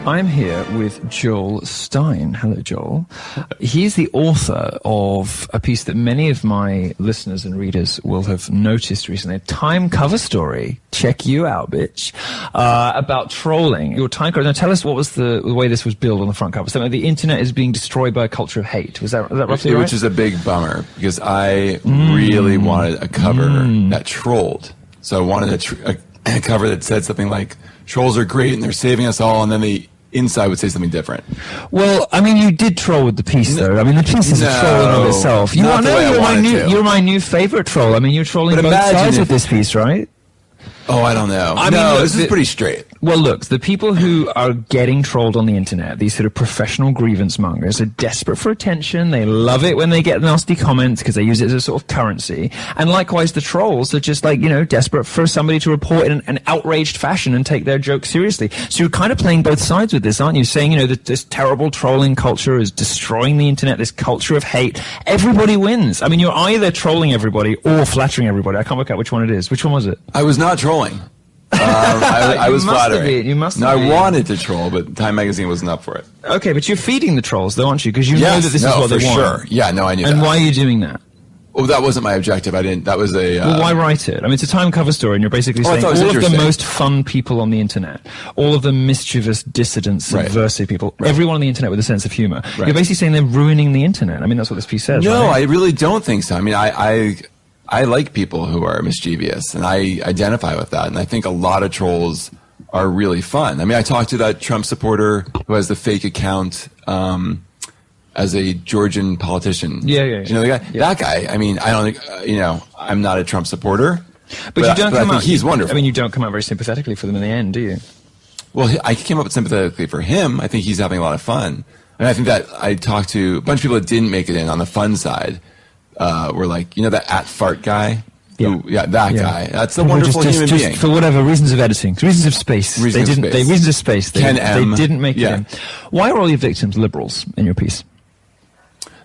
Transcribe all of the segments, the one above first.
I'm here with Joel Stein. Hello, Joel. He's the author of a piece that many of my listeners and readers will have noticed recently, a Time cover story. Check you out, bitch. About trolling. Your Time cover. Now, tell us what was the way this was billed on the front cover. Something like the internet is being destroyed by a culture of hate. Was that roughly right? Which is a big bummer, because I really wanted a cover that trolled. So I wanted a cover that said something like, trolls are great and they're saving us all, and then the inside would say something different. Well, I mean, you did troll with the piece, though. I mean, the piece is a troll in of itself. You're my new favorite troll. I mean, you're trolling both sides with this piece, right? Oh, I don't know. This is pretty straight. Well, look, the people who are getting trolled on the internet, these sort of professional grievance mongers, are desperate for attention. They love it when they get nasty comments because they use it as a sort of currency. And likewise, the trolls are just like, desperate for somebody to report in an outraged fashion and take their joke seriously. So you're kind of playing both sides with this, aren't you? Saying, that this terrible trolling culture is destroying the internet, this culture of hate. Everybody wins. I mean, you're either trolling everybody or flattering everybody. I can't work out which one it is. Which one was it? I was not trolling. I was flattering. You must. No, I wanted to troll, but Time Magazine wasn't up for it. Okay, but you're feeding the trolls, though, aren't you? Because you know that this is what they want. Sure. Yeah, no, I knew that. And why are you doing that? Well, that wasn't my objective. I didn't. That was a. Well, why write it? I mean, it's a Time cover story, and you're basically saying all of the most fun people on the internet, all of the mischievous dissidents, subversive people, everyone on the internet with a sense of humor. Right. You're basically saying they're ruining the internet. I mean, that's what this piece says. No, right? I really don't think so. I mean, I like people who are mischievous, and I identify with that. And I think a lot of trolls are really fun. I mean, I talked to that Trump supporter who has the fake account as a Georgian politician. Yeah. You know the guy? Yeah. That guy, I mean, I don't think, I'm not a Trump supporter. But you don't come out, he's wonderful. I mean, you don't come out very sympathetically for them in the end, do you? Well, I came up sympathetically for him. I think he's having a lot of fun. And I think that I talked to a bunch of people that didn't make it in on the fun side. Were like, that @fart guy? That guy. That's a wonderful human being. For whatever reasons of editing, reasons of space. Reasons of space. They didn't make it in. Why are all your victims liberals in your piece?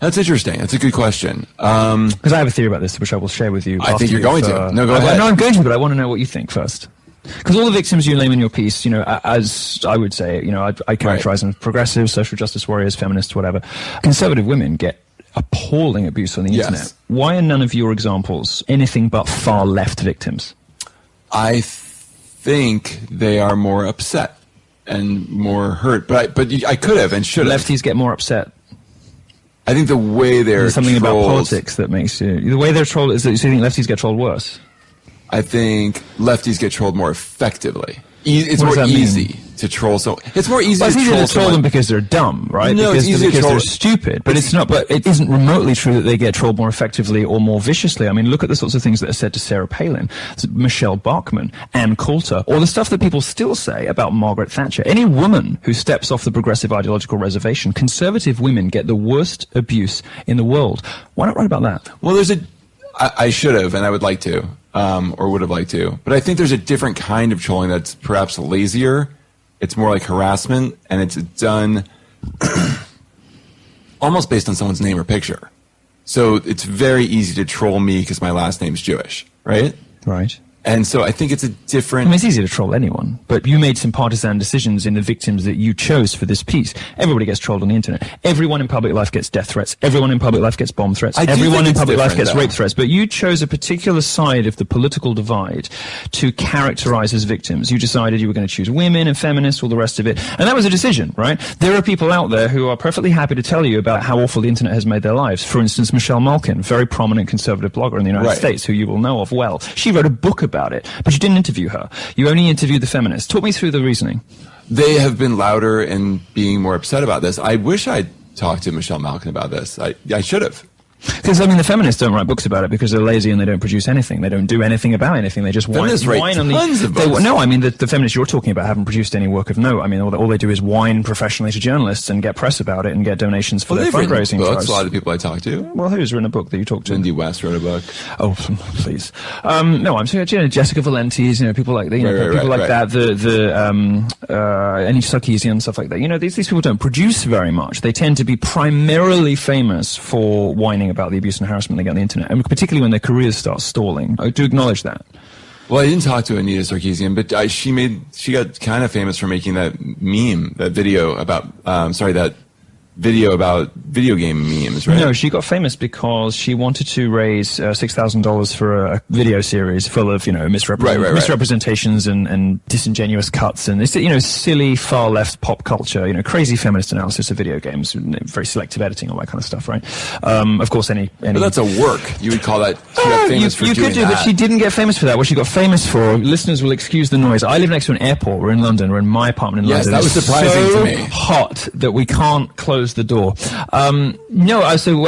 That's interesting. That's a good question. Because I have a theory about this, which I will share with you. I think you're going to. No, go ahead. No, I'm going to, but I want to know what you think first. Because all the victims you name in your piece, as I would say, I characterize them as progressive, social justice warriors, feminists, whatever. Conservative women get appalling abuse on the internet. Why are none of your examples anything but far left victims? I think they are more upset and more hurt. But I could have and should have. Lefties get more upset. I think the way they're something trolled, about politics that makes you. The way they're trolled is that you think lefties get trolled worse. I think lefties get trolled more effectively. It's more easy to troll. So it's more easy to troll them because they're dumb, right? No, because they're stupid. But it's not. But it isn't remotely true that they get trolled more effectively or more viciously. I mean, look at the sorts of things that are said to Sarah Palin, Michelle Bachmann, Ann Coulter, or the stuff that people still say about Margaret Thatcher. Any woman who steps off the progressive ideological reservation, conservative women get the worst abuse in the world. Why not write about that? Well, I should have, and I would like to. Or would have liked to. But I think there's a different kind of trolling that's perhaps lazier. It's more like harassment, and it's done almost based on someone's name or picture. So it's very easy to troll me because my last name's Jewish, right? Right. And so I think it's a different... I mean, it's easy to troll anyone, but you made some partisan decisions in the victims that you chose for this piece. Everybody gets trolled on the internet. Everyone in public life gets death threats. Everyone in public life gets bomb threats. Everyone in public life gets rape threats. But you chose a particular side of the political divide to characterize as victims. You decided you were going to choose women and feminists, all the rest of it. And that was a decision, right? There are people out there who are perfectly happy to tell you about how awful the internet has made their lives. For instance, Michelle Malkin, very prominent conservative blogger in the United States, who you will know of well. She wrote a book about it, but you didn't interview her. You only interviewed the feminists. Talk me through the reasoning. They have been louder and being more upset about this. I wish I'd talked to Michelle Malkin about this. I should have. Because, I mean, the feminists don't write books about it because they're lazy and they don't produce anything. They don't do anything about anything. They just whine on the... No, I mean, the feminists you're talking about haven't produced any work of note. I mean, all they do is whine professionally to journalists and get press about it and get donations for their fundraising drives. A lot of people I talk to. Well, who's written a book that you talk to? Lindy West wrote a book. Oh, please. No, I'm saying, Jessica Valenti's, people like that, Annie Sarkeesian, stuff like that. These people don't produce very much. They tend to be primarily famous for whining about the abuse and harassment they get on the internet, and particularly when their careers start stalling. I do acknowledge that. Well, I didn't talk to Anita Sarkeesian, but she got kind of famous for making that meme, that video about, that video about video game memes, right? No, she got famous because she wanted to raise $6,000 for a video series full of, misrepresentations and disingenuous cuts and, silly far left pop culture, crazy feminist analysis of video games, very selective editing, all that kind of stuff, right? Of course, any. But that's a work. You would call that. She got famous for doing that. You could do, but she didn't get famous for that. What she got famous for, listeners will excuse the noise. I live next to an airport. We're in London. We're in my apartment in London. Yes, that was surprising to me. Hot that we can't close the door. So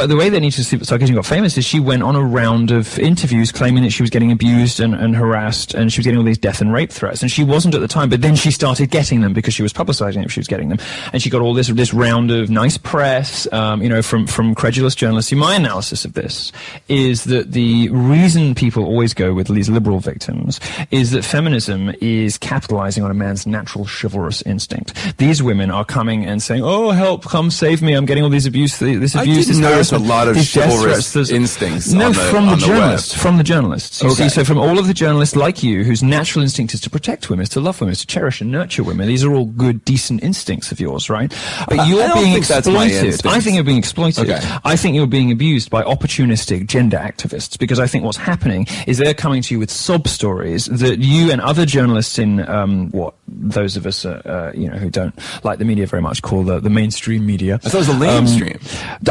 the way that Anita Sarkeesian got famous is she went on a round of interviews claiming that she was getting abused and harassed, and she was getting all these death and rape threats, and she wasn't at the time, but then she started getting them because she was publicizing it. She was getting them, and she got all this round of nice press, from credulous journalists. See, my analysis of this is that the reason people always go with these liberal victims is that feminism is capitalizing on a man's natural chivalrous instinct. These women are coming and saying, "Oh, help! Come save me! I'm getting all these abuse. I didn't notice a lot of chivalrous instincts. No, from the journalists. From the journalists. You okay. see, so from all of the journalists like you, whose natural instinct is to protect women, is to love women, is to cherish and nurture women. These are all good, decent instincts of yours, right? But you're being exploited. I think you're being exploited. Okay. I think you're being abused by opportunistic gender activists, because I think what's happening is they're coming to you with sob stories that you and other journalists in those of us who don't like the media very much call the mainstream media. I thought it was the lamestream.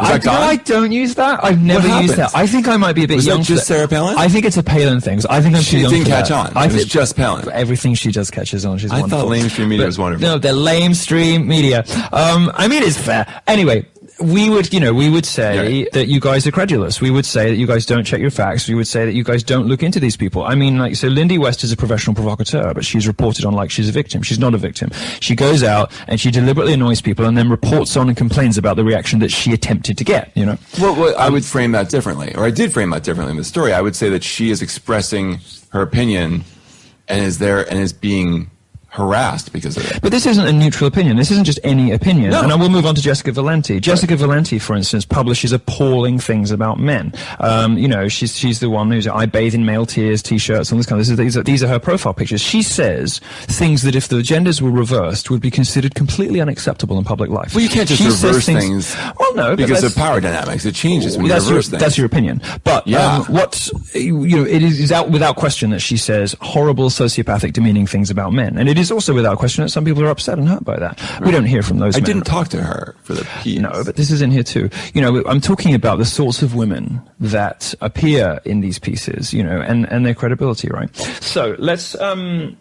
I don't use that. I've never used that. I think I might be a bit young. Was that just Sarah Palin? I think it's a Palin thing. I think I'm too young for that. She didn't catch on. It was just Palin. Everything she does catches on. She's wonderful. I thought lamestream media was wonderful. No, the lamestream media. It's fair. Anyway. We would say that you guys are credulous. We would say that you guys don't check your facts. We would say that you guys don't look into these people. So Lindy West is a professional provocateur, but she's reported on like she's a victim. She's not a victim. She goes out and she deliberately annoys people and then reports on and complains about the reaction that she attempted to get, Well, I would frame that differently, or I did frame that differently in the story. I would say that she is expressing her opinion and is being harassed because of it. But this isn't a neutral opinion. This isn't just any opinion. No. And I will move on to Jessica Valenti. Jessica Valenti, for instance, publishes appalling things about men. She's the one who's I bathe in male tears, t-shirts, and this kind of. These are her profile pictures. She says things that if the genders were reversed would be considered completely unacceptable in public life. Well, you can't just reverse things. Well, no, because of power dynamics. It changes when you reverse things. That's your opinion. But it is without question that she says horrible, sociopathic, demeaning things about men, and it is also without question that some people are upset and hurt by that. Right. We don't hear from those men. I didn't talk to her for the piece. No, but this is in here too. I'm talking about the sorts of women that appear in these pieces, and their credibility, right? So let's, I'm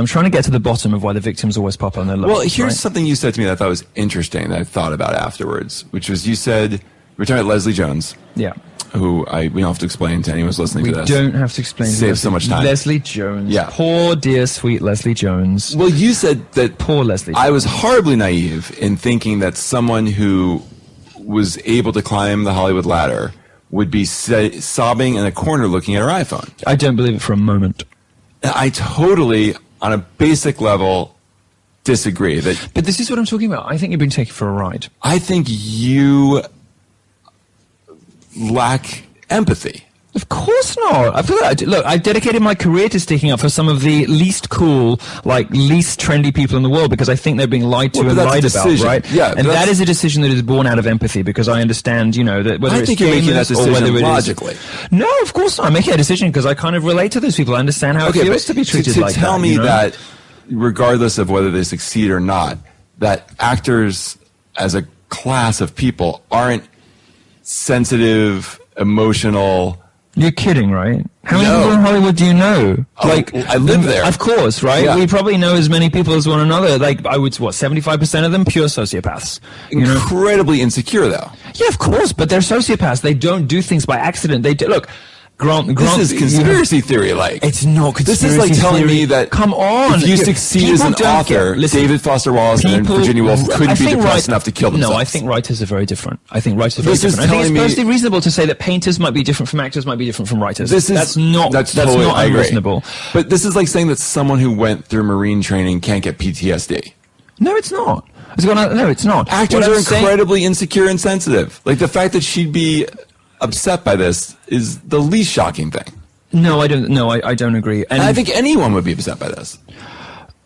trying to get to the bottom of why the victims always pop on their levels. Well, here's something you said to me that I thought was interesting that I thought about afterwards, which was you said, we're talking about Leslie Jones. Yeah. Who we don't have to explain to anyone who's listening to this. We don't have to explain. Save so much time. Leslie Jones. Yeah. Poor, dear, sweet Leslie Jones. Well, you said that. Poor Leslie Jones. I was horribly naive in thinking that someone who was able to climb the Hollywood ladder would be sobbing in a corner looking at her iPhone. I don't believe it for a moment. I totally, on a basic level, disagree. But this is what I'm talking about. I think you've been taken for a ride. I think you lack empathy. Of course not. I feel like, look, I've dedicated my career to sticking up for some of the least cool, least trendy people in the world because I think they're being lied to and lied about, right? Yeah, and that is a decision that is born out of empathy because I understand, that whether it's you're making that decision logically. No, of course not. I'm making a decision because I kind of relate to those people. I understand how it feels to be treated like that. Tell me that, regardless of whether they succeed or not, that actors as a class of people aren't sensitive, emotional. You're kidding, right? How many people in Hollywood do you know? I live there. Of course, right? Yeah. We probably know as many people as one another. 75% of them pure sociopaths. Incredibly insecure, though. Yeah, of course, but they're sociopaths. They don't do things by accident. They do. Look. This is conspiracy theory like. It's not conspiracy theory. This is like telling me that come on, if you succeed as an author, David Foster Wallace and Virginia Woolf couldn't be depressed enough to kill themselves. No, I think writers are very different. I think it's perfectly reasonable to say that painters might be different from actors, might be different from writers. That's not unreasonable. But this is like saying that someone who went through Marine training can't get PTSD. No, it's not. No, it's not. Actors are incredibly insecure and sensitive. Like the fact that she'd be upset by this is the least shocking thing. No, I don't. No, I don't agree. And I think anyone would be upset by this.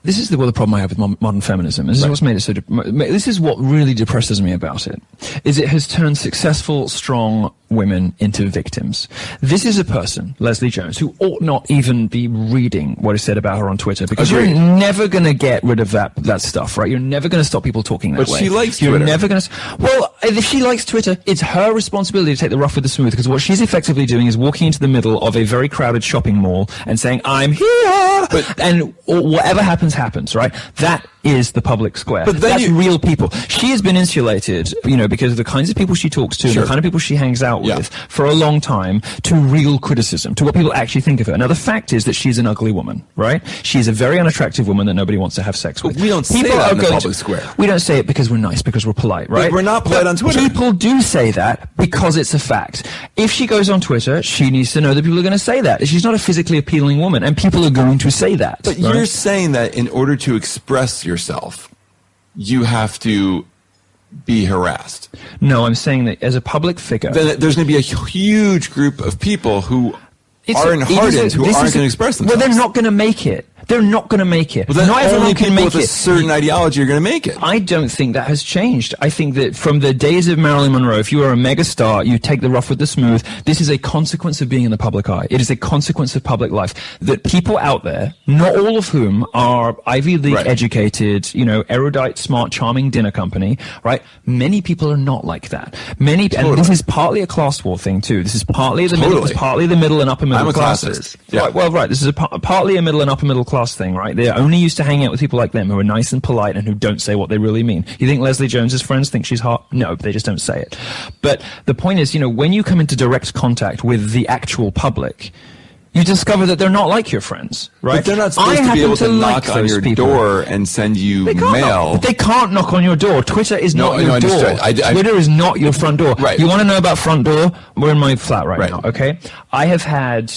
This is the problem I have with modern feminism. This is what's made it so. This is what really depresses me about it. Is it has turned successful, strong women into victims. This is a person, Leslie Jones, who ought not even be reading what is said about her on Twitter, because you're never going to get rid of that stuff, right? You're never going to stop people talking that way. But she likes Twitter. You're never going to. Well, if she likes Twitter, it's her responsibility to take the rough with the smooth, because what she's effectively doing is walking into the middle of a very crowded shopping mall and saying, "I'm here," and whatever happens, right? That is the public square. But that's real people. She has been insulated, because of the kinds of people she talks to and the kind of people she hangs out with for a long time, to real criticism, to what people actually think of her. Now, the fact is that she's an ugly woman, right? She's a very unattractive woman that nobody wants to have sex with. But we don't say that in the public square. We don't say it because we're nice, because we're polite, right? But we're not polite on Twitter. People do say that because it's a fact. If she goes on Twitter, she needs to know that people are going to say that. She's not a physically appealing woman, and people are going to say that. But you're saying that in order to express yourself, you have to be harassed. No, I'm saying that as a public figure, then there's going to be a huge group of people who aren't hardened, who aren't going to express themselves. Well, they're not going to make it. They're not going to make it. Well, then not everyone can make with a certain ideology are going to make it. I don't think that has changed. I think that from the days of Marilyn Monroe, if you are a megastar, you take the rough with the smooth. This is a consequence of being in the public eye. It is a consequence of public life. That people out there, not all of whom are Ivy League educated, erudite, smart, charming dinner company, right? Many people are not like that. And this is partly a class war thing too. This is partly the middle. It's partly the middle and upper middle classes. Yeah. Right. This is partly a middle and upper middle class thing, right? They're only used to hanging out with people like them who are nice and polite and who don't say what they really mean. You think Leslie Jones's friends think she's hot? No, they just don't say it. But the point is, when you come into direct contact with the actual public, you discover that they're not like your friends, right? But they're not supposed to be able to knock on your door and send you mail. They can't knock on your door. Twitter is not your door. Twitter is not your front door. Right. You want to know about front door? We're in my flat right now, okay? I have had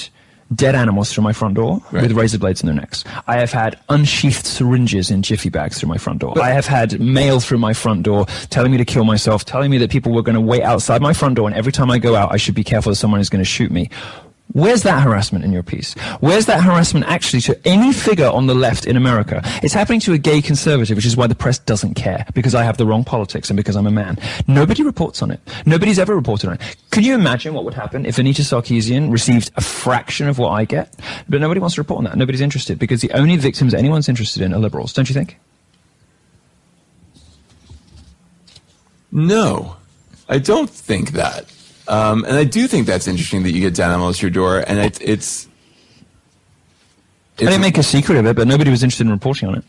dead animals through my front door with razor blades in their necks. I have had unsheathed syringes in jiffy bags through my front door. I have had mail through my front door telling me to kill myself, telling me that people were going to wait outside my front door, and every time I go out, I should be careful that someone is going to shoot me. Where's that harassment in your piece? Where's that harassment actually to any figure on the left in America? It's happening to a gay conservative, which is why the press doesn't care, because I have the wrong politics and because I'm a man. Nobody reports on it. Nobody's ever reported on it. Can you imagine what would happen if Anita Sarkeesian received a fraction of what I get? But nobody wants to report on that. Nobody's interested, because the only victims anyone's interested in are liberals. Don't you think? No, I don't think that. And I do think that's interesting that you get dead animals to your door, and it's I didn't make a secret of it, but nobody was interested in reporting on it.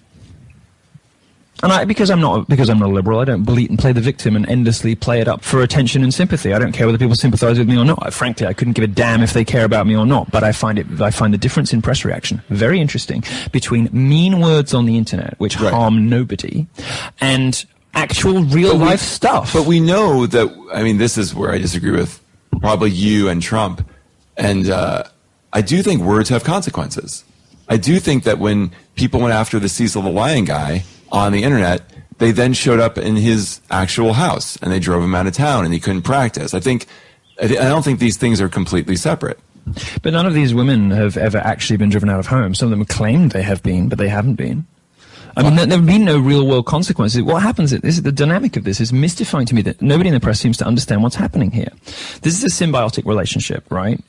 And because I'm not a liberal, I don't bleat and play the victim and endlessly play it up for attention and sympathy. I don't care whether people sympathize with me or not. Frankly, I couldn't give a damn if they care about me or not. But I find the difference in press reaction very interesting between mean words on the internet, which harm nobody, and actual real life stuff. But we know that, this is where I disagree with probably you and Trump. And I do think words have consequences. I do think that when people went after the Cecil the Lion guy on the internet, they then showed up in his actual house and they drove him out of town and he couldn't practice. I don't think these things are completely separate. But none of these women have ever actually been driven out of home. Some of them claimed they have been, but they haven't been. There have been no real-world consequences. What happens is the dynamic of this is mystifying to me, that nobody in the press seems to understand what's happening here. This is a symbiotic relationship, right,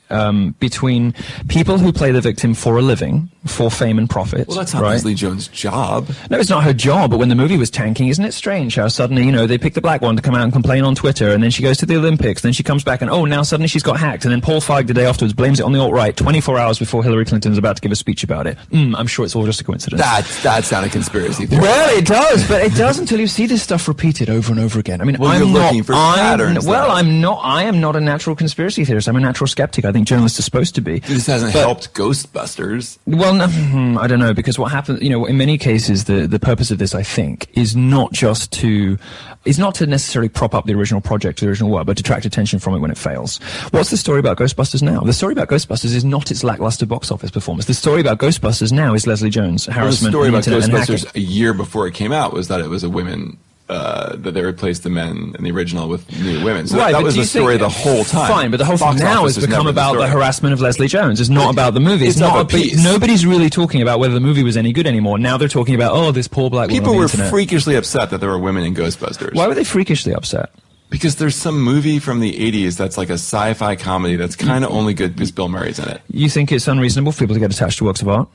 between people who play the victim for a living, for fame and profit. Well, that's not Leslie Jones' job. No, it's not her job, but when the movie was tanking, isn't it strange how suddenly, they pick the black one to come out and complain on Twitter, and then she goes to the Olympics, then she comes back and, now suddenly she's got hacked, and then Paul Feig the day afterwards blames it on the alt-right 24 hours before Hillary Clinton's about to give a speech about it. I'm sure it's all just a coincidence. That's not a conspiracy theory. Well, it does, but it does until you see this stuff repeated over and over again. You're looking for patterns. I am not a natural conspiracy theorist. I'm a natural skeptic. I think journalists are supposed to be. This hasn't helped Ghostbusters. Well, no, I don't know, because what happens, in many cases, the purpose of this, I think, is not to necessarily prop up the original project, the original work, but to detract attention from it when it fails. What's the story about Ghostbusters now? The story about Ghostbusters is not its lackluster box office performance. The story about Ghostbusters now is Leslie Jones, harassment, the story about Ghostbusters a year before it came out was that it was a women that they replaced the men in the original with new women. So right, that was the story the whole time. Fine, but the whole thing now has become about the harassment of Leslie Jones. It's not about the movie. It's not a piece. Nobody's really talking about whether the movie was any good anymore. Now they're talking about, oh, this poor black woman People on the were internet. freakishly upset that there were women in Ghostbusters. Why were they freakishly upset? Because there's some movie from the 80s that's like a sci-fi comedy that's kind of only good because Bill Murray's in it. You think it's unreasonable for people to get attached to works of art?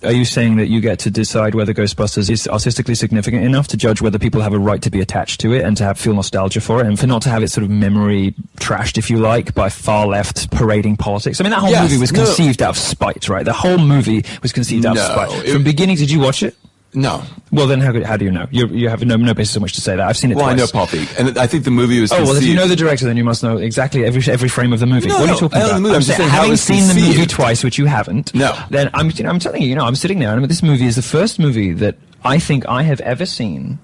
Are you saying that you get to decide whether Ghostbusters is artistically significant enough to judge whether people have a right to be attached to it and to feel nostalgia for it, and for not to have its sort of memory trashed, if you like, by far left parading politics? I mean, that whole movie was conceived out of spite, right? The whole movie was conceived out of spite. From beginning, did you watch it? No. Well, then how do you know? You have no basis on which to say that. I've seen it twice. Well, I know Paul Feig, and I think the movie was conceived. Oh, well, if you know the director, then you must know exactly every frame of the movie. What are you talking about? I'm just saying, having seen the movie twice, which you haven't, no. Then I'm telling you, I'm sitting there, and this movie is the first movie that I think I have ever seen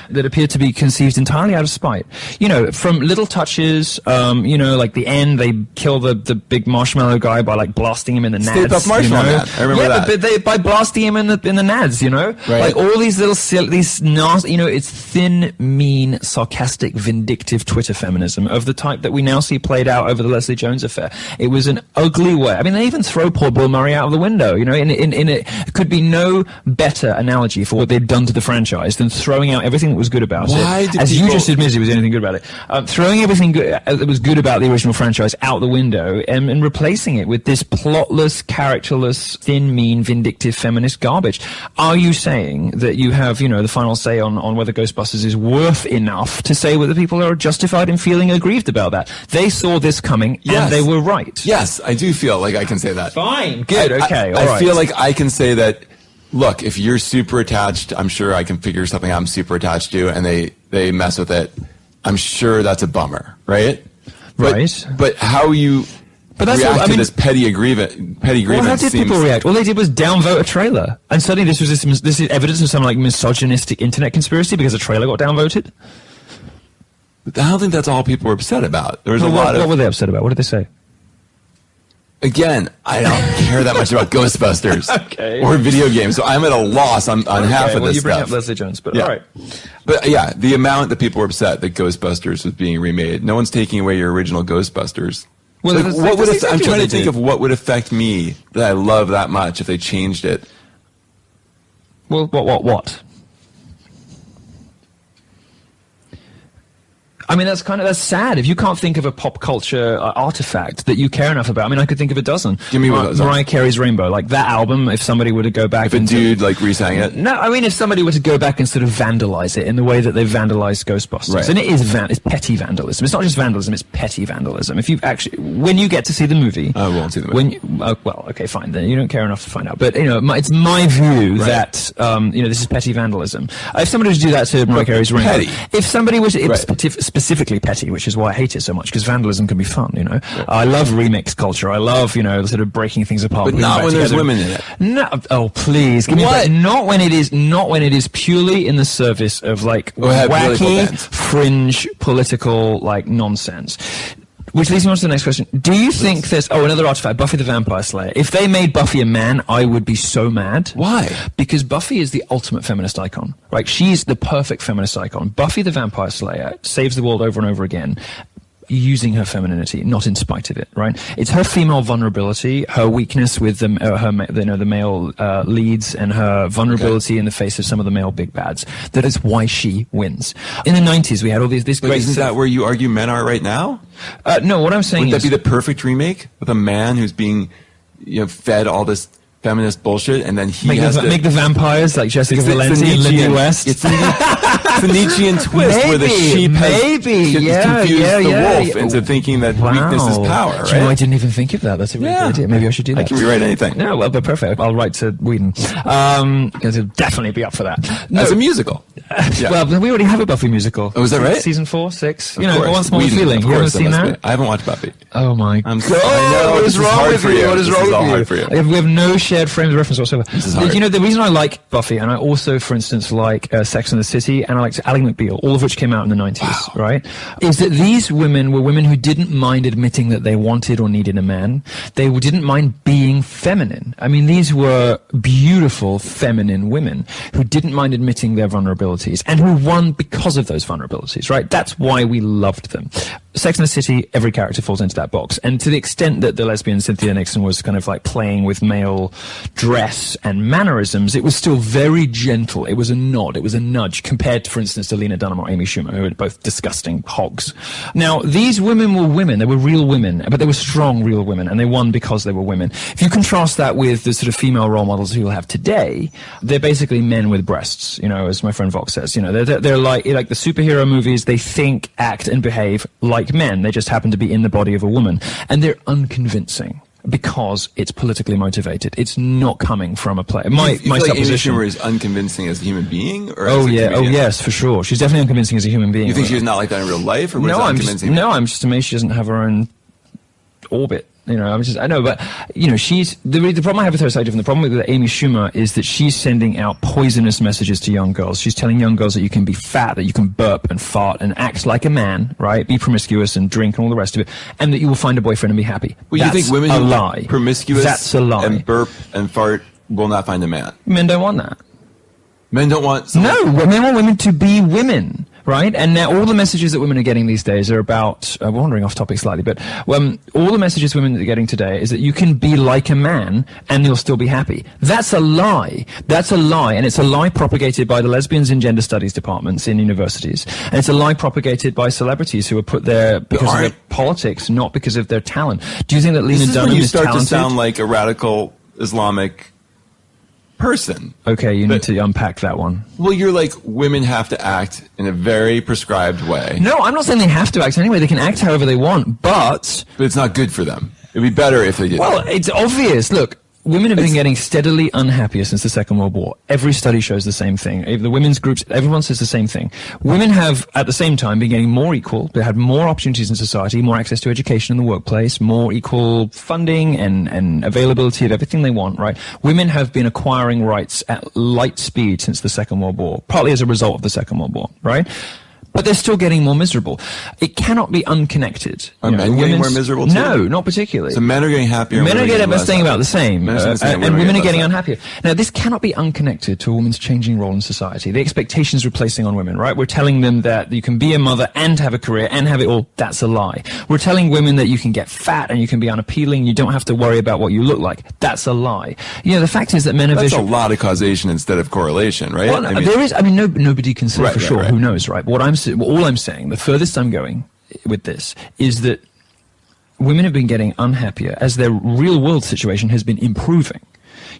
that appeared to be conceived entirely out of spite. You know, from little touches, like the end, they kill the big marshmallow guy by like blasting him in the nads. Stay Puft Marshmallow Man. I remember that. But by blasting him in the nads, Right. Like all these these nasty, it's thin, mean, sarcastic, vindictive Twitter feminism of the type that we now see played out over the Leslie Jones affair. It was an ugly way. I mean, they even throw poor Bill Murray out of the window. It could be no better analogy for what they'd done to the franchise than throwing out everything that was good about it. As you just admitted, was anything good about it. Throwing everything that was good about the original franchise out the window and replacing it with this plotless, characterless, thin, mean, vindictive feminist garbage. Are you saying that you have, the final say on whether Ghostbusters is worth enough to say whether people are justified in feeling aggrieved about that? They saw this coming and they were right. Yes, I do feel like I can say that. Fine. Good. Okay. All right. I feel like I can say that. Look, if you're super attached, I'm sure I can figure something I'm super attached to, and they mess with it. I'm sure that's a bummer, right? Right. But how you react to this petty grievance. Well, how did people react? All they did was downvote a trailer, and suddenly this is evidence of some like misogynistic internet conspiracy because a trailer got downvoted. But I don't think that's all people were upset about. There was what were they upset about? What did they say? Again, I don't care that much about Ghostbusters or video games, so I'm at a loss on half of this stuff. You bring up Leslie Jones, but all right. But yeah, the amount that people were upset that Ghostbusters was being remade. No one's taking away your original Ghostbusters. Well, I'm trying to think of what would affect me that I love that much if they changed it. Well, what? I mean, that's sad. If you can't think of a pop culture artifact that you care enough about, I mean, I could think of a dozen. Give me one of those. Mariah Carey's Rainbow, like that album, if somebody were to go back... If a dude, re-sang it? No, I mean, if somebody were to go back and sort of vandalize it in the way that they vandalized Ghostbusters. Right. And it is it's petty vandalism. It's not just vandalism, it's petty vandalism. If you actually... When you get to see the movie... I won't see the movie. Well, okay, fine, then you don't care enough to find out. But, it's my view that, this is petty vandalism. If somebody was to do that to Mariah Carey's Rainbow... Petty. If somebody was... Specifically petty, which is why I hate it so much, because vandalism can be fun, I love remix culture. I love, sort of breaking things apart. But not when there's women in it. No, oh please, give me that. Not when it is purely in the service of wacky, fringe, political nonsense. Which leads me on to the next question. Do you think there's... Oh, another artifact, Buffy the Vampire Slayer. If they made Buffy a man, I would be so mad. Why? Because Buffy is the ultimate feminist icon. Right? She's the perfect feminist icon. Buffy the Vampire Slayer saves the world over and over again, using her femininity, not in spite of it, right? It's her female vulnerability, her weakness with the male leads, and her vulnerability in the face of some of the male big bads. That is why she wins. In the 90s, we had all this great... Isn't that where you argue men are right now? No, what I'm saying Wouldn't that be the perfect remake with a man who's being, fed all this feminist bullshit, and then he has to make the vampires like Jessica Valenti and Lindy West. It's a Nietzschean twist where the sheep has confused the wolf into thinking that weakness is power. Right? I didn't even think of that. That's a really good idea. Maybe I should do that. I can rewrite anything. No, well, but perfect. I'll write to Whedon. He'll definitely be up for that. No. As a musical. Well, we already have a Buffy musical. Oh, is that right? Season 4, 6. One Small Feeling. You haven't seen that? I haven't watched Buffy. Oh my God! What is wrong with you? What is wrong with you? We have no shared frames of reference whatsoever. This is hard. The reason I like Buffy, and I also, for instance, like Sex and the City, and I like Ally McBeal, all of which came out in the 90s, right? Is that these women were women who didn't mind admitting that they wanted or needed a man. They didn't mind being feminine. I mean, these were beautiful, feminine women who didn't mind admitting their vulnerability. vulnerabilities and who won because of those vulnerabilities, right? That's why we loved them. Sex and the City, every character falls into that box. And to the extent that the lesbian Cynthia Nixon was kind of like playing with male dress and mannerisms, it was still very gentle. It was a nod. It was a nudge compared to, for instance, to Lena Dunham or Amy Schumer, who were both disgusting hogs. Now, these women were women. They were real women, but they were strong real women, and they won because they were women. If you contrast that with the sort of female role models who you'll have today, they're basically men with breasts, you know, as my friend Vox says. You know, they're like the superhero movies. They think, act, and behave like men. They just happen to be in the body of a woman, and they're unconvincing because it's politically motivated. It's not coming from a play. My supposition Amy Schumer is unconvincing as a human being, or yes, for sure. She's definitely unconvincing as a human being. You think she's not like that in real life, or I'm just amazed she doesn't have her own orbit. You know, I know, but, you know, the problem I have with her is slightly different. The problem with Amy Schumer is that she's sending out poisonous messages to young girls. She's telling young girls that you can be fat, that you can burp and fart and act like a man, right? Be promiscuous and drink and all the rest of it, and that you will find a boyfriend and be happy. Well, that's you think women who lie. Promiscuous that's a lie. And burp and fart will not find a man? Men don't want that. Men don't want... No, men want women to be women. Right? And now all the messages that women are getting these days are about, we're wandering off topic slightly, but all the messages women are getting today is that you can be like a man and you'll still be happy. That's a lie. That's a lie. And it's a lie propagated by the lesbians in gender studies departments in universities. And it's a lie propagated by celebrities who are put there because of their politics, not because of their talent. Do you think that Lena Dunham is talented? You start to sound like a radical Islamic person. Okay, you need to unpack that one. Well, you're like, women have to act in a very prescribed way. No, I'm not saying they have to act anyway. They can act however they want, but it's not good for them. It'd be better if they did. Well, it's obvious. Look, women have been getting steadily unhappier since the Second World War. Every study shows the same thing. The women's groups, everyone says the same thing. Women have, at the same time, been getting more equal. They had more opportunities in society, more access to education in the workplace, more equal funding and availability of everything they want, right? Women have been acquiring rights at light speed since the Second World War, partly as a result of the Second World War, right? But they're still getting more miserable. It cannot be unconnected. Are men getting more miserable too? No, not particularly. So men are getting happier. Men are staying about the same. And women are getting unhappier. Now, this cannot be unconnected to a woman's changing role in society. The expectations we're placing on women, right? We're telling them that you can be a mother and have a career and have it all. That's a lie. We're telling women that you can get fat and you can be unappealing. You don't have to worry about what you look like. That's a lie. You know, the fact is that men are That's a lot of causation instead of correlation, right? Well, nobody can say for sure. Right. Who knows, right? All I'm saying, the furthest I'm going with this, is that women have been getting unhappier as their real world situation has been improving.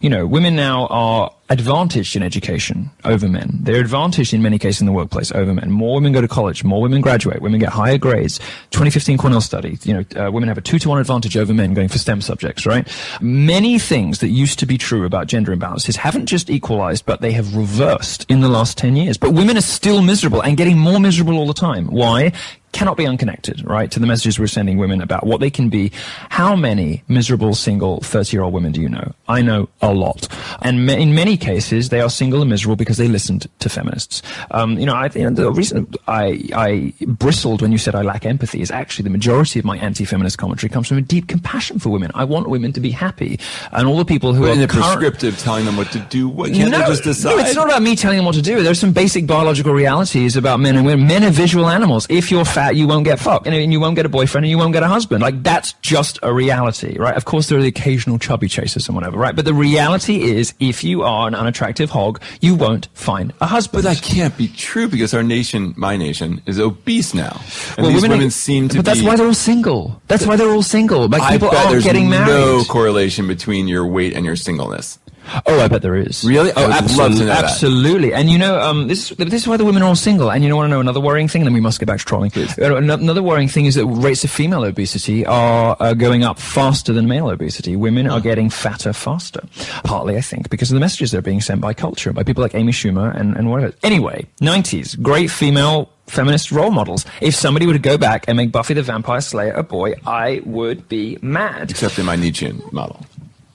You know, women now are advantaged in education over men. They're advantaged in many cases in the workplace over men. More women go to college, more women graduate, women get higher grades. 2015 Cornell study, women have a 2-to-1 advantage over men going for STEM subjects, right? Many things that used to be true about gender imbalances haven't just equalized, but they have reversed in the last 10 years. But women are still miserable and getting more miserable all the time. Why? Cannot be unconnected, right, to the messages we're sending women about what they can be. How many miserable, single, 30-year-old women do you know? I know a lot. And in many cases, they are single and miserable because they listened to feminists. The reason I bristled when you said I lack empathy is actually the majority of my anti-feminist commentary comes from a deep compassion for women. I want women to be happy. And all the people who are prescriptive, telling them what to do, what can't they just decide? No, it's not about me telling them what to do. There's some basic biological realities about men and women. Men are visual animals. If you're fat, you won't get fucked, and you won't get a boyfriend, and you won't get a husband. Like, that's just a reality, right? Of course, there are the occasional chubby chasers and whatever, right? But the reality is, if you are an unattractive hog, you won't find a husband. But that can't be true, because our nation, my nation, is obese now. And these women seem to be... But that's why they're all single. That's why they're all single. Like, people aren't getting married. There's no correlation between your weight and your singleness. Oh, I bet there is. Really? Oh, absolutely. Absolutely. And this is why the women are all single. And you want to know another worrying thing? Then we must get back to trolling. Please. Another worrying thing is that rates of female obesity are going up faster than male obesity. Women are getting fatter faster. Partly, I think, because of the messages that are being sent by culture, by people like Amy Schumer and whatever. Anyway, 90s, great female feminist role models. If somebody were to go back and make Buffy the Vampire Slayer a boy, I would be mad. Except in my Nietzschean model.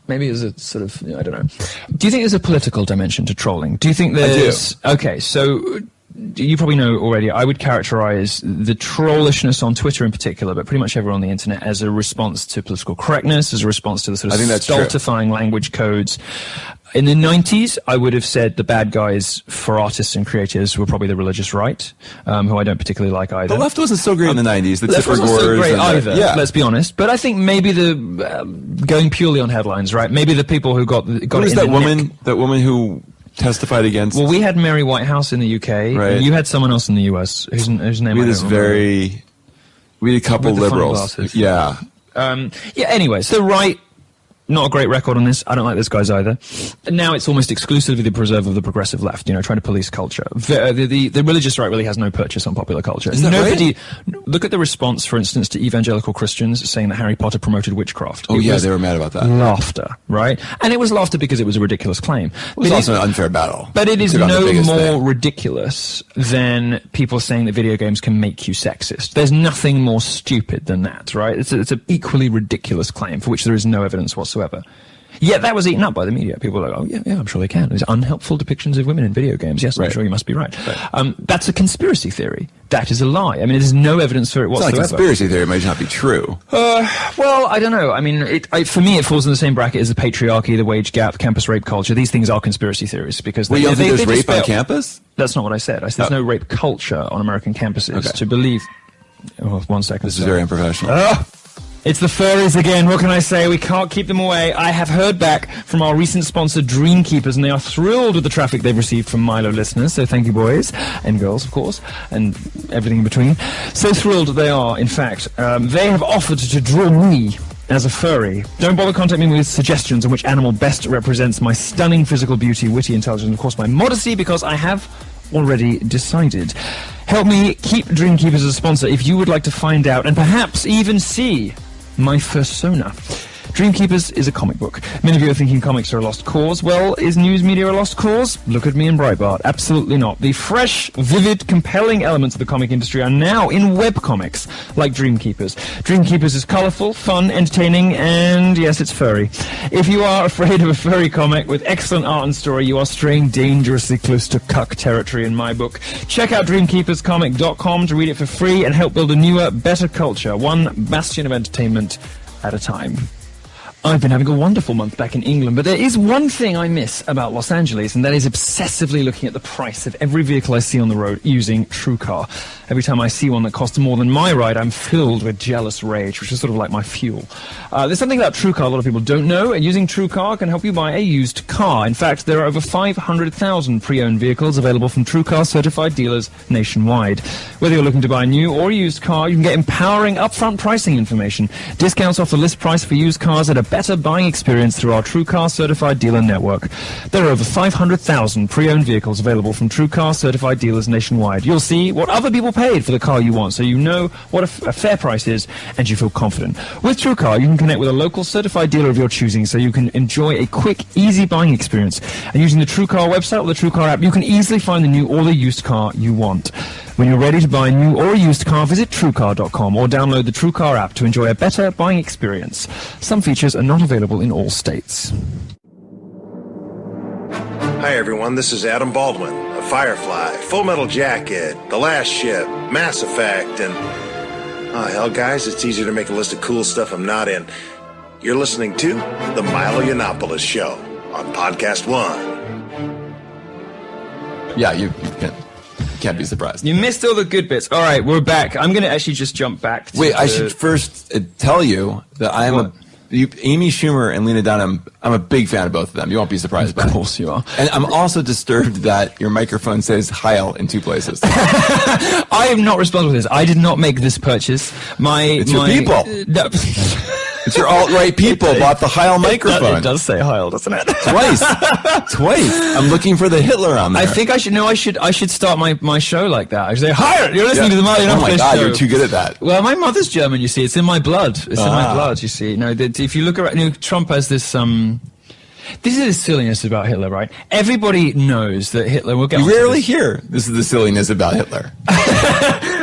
Maybe as a sort of, I don't know. Do you think there's a political dimension to trolling? Do you think there's... I do. Okay, so you probably know already, I would characterize the trollishness on Twitter in particular, but pretty much everywhere on the internet, as a response to political correctness, as a response to the sort of stultifying language codes. In the 90s, I would have said the bad guys for artists and creators were probably the religious right, who I don't particularly like either. The left wasn't so great in the 90s. The left wasn't so great either, let's be honest. But I think maybe going purely on headlines, right? Maybe the people who got it in that woman? That woman who testified against... Well, we had Mary Whitehouse in the UK, right. And you had someone else in the US, whose name I don't remember. We had a couple liberals. Yeah. Anyway, so right... Not a great record on this. I don't like those guys either. And now it's almost exclusively the preserve of the progressive left, trying to police culture. The religious right really has no purchase on popular culture. Is that right? Look at the response, for instance, to evangelical Christians saying that Harry Potter promoted witchcraft. Oh, they were mad about that. Laughter, right? And it was laughter because it was a ridiculous claim. It was also an unfair battle. But it is no more ridiculous than people saying that video games can make you sexist. There's nothing more stupid than that, right? It's an equally ridiculous claim for which there is no evidence whatsoever. Yet that was eaten up by the media. People were like, oh, yeah, I'm sure they can. There's unhelpful depictions of women in video games. Yes, I'm sure you must be right. That's a conspiracy theory. That is a lie. I mean, there's no evidence for it whatsoever. It's not a conspiracy theory. It might not be true. Well, I don't know. I mean, for me, it falls in the same bracket as the patriarchy, the wage gap, campus rape culture. These things are conspiracy theories because you don't think there's rape on campus? That's not what I said. I said there's no rape culture on American campuses to believe... Oh, 1 second. This is very unprofessional. It's the furries again. What can I say? We can't keep them away. I have heard back from our recent sponsor, Dreamkeepers, and they are thrilled with the traffic they've received from Milo listeners. So thank you, boys and girls, of course, and everything in between. So thrilled they are, in fact. They have offered to draw me as a furry. Don't bother contacting me with suggestions on which animal best represents my stunning physical beauty, witty intelligence, and of course my modesty, because I have already decided. Help me keep Dreamkeepers as a sponsor if you would like to find out and perhaps even see my fursona. Dreamkeepers is a comic book. Many of you are thinking comics are a lost cause. Well, is news media a lost cause? Look at me in Breitbart. Absolutely not. The fresh, vivid, compelling elements of the comic industry are now in webcomics, like Dreamkeepers. Dreamkeepers is colorful, fun, entertaining, and yes, it's furry. If you are afraid of a furry comic with excellent art and story, you are straying dangerously close to cuck territory in my book. Check out dreamkeeperscomic.com to read it for free and help build a newer, better culture, one bastion of entertainment at a time. I've been having a wonderful month back in England, but there is one thing I miss about Los Angeles, and that is obsessively looking at the price of every vehicle I see on the road using TrueCar. Every time I see one that costs more than my ride, I'm filled with jealous rage, which is sort of like my fuel. There's something about TrueCar a lot of people don't know, and using TrueCar can help you buy a used car. In fact, there are over 500,000 pre-owned vehicles available from TrueCar certified dealers nationwide. Whether you're looking to buy a new or used car, you can get empowering upfront pricing information, discounts off the list price for used cars at a better buying experience through our TrueCar certified dealer network. There are over 500,000 pre-owned vehicles available from TrueCar certified dealers nationwide. You'll see what other people paid for the car you want, so you know what a fair price is and you feel confident. With TrueCar, you can connect with a local certified dealer of your choosing, so you can enjoy a quick, easy buying experience. And using the TrueCar website or the TrueCar app, you can easily find the new or the used car you want. When you're ready to buy a new or a used car, visit TrueCar.com or download the TrueCar app to enjoy a better buying experience. Some features are not available in all states. Hi everyone, this is Adam Baldwin of Firefly, Full Metal Jacket, The Last Ship, Mass Effect, and... oh hell guys, it's easier to make a list of cool stuff I'm not in. You're listening to The Milo Yiannopoulos Show on Podcast One. Yeah, you can't be surprised. You missed all the good bits. All right, we're back. I'm going to actually just jump back to... Wait, I should first tell you that I am Amy Schumer and Lena Dunham, I'm a big fan of both of them. You won't be surprised by it. Of course you are. And I'm also disturbed that your microphone says Heil in 2 places. I am not responsible for this. I did not make this purchase. It's your people. No. It's your alt-right people bought the Heil microphone. It does say Heil, doesn't it? Twice. I'm looking for the Hitler on there. I think I should start my show like that. I should say, Heil! You're listening to the Milo Yiannopoulos show. Oh my God, you're too good at that. Well, my mother's German, you see. It's in my blood. It's in my blood, you see. No, if you look around, Trump has this, this is the silliness about Hitler, right? Everybody knows that Hitler will get... You rarely hear this is the silliness about Hitler.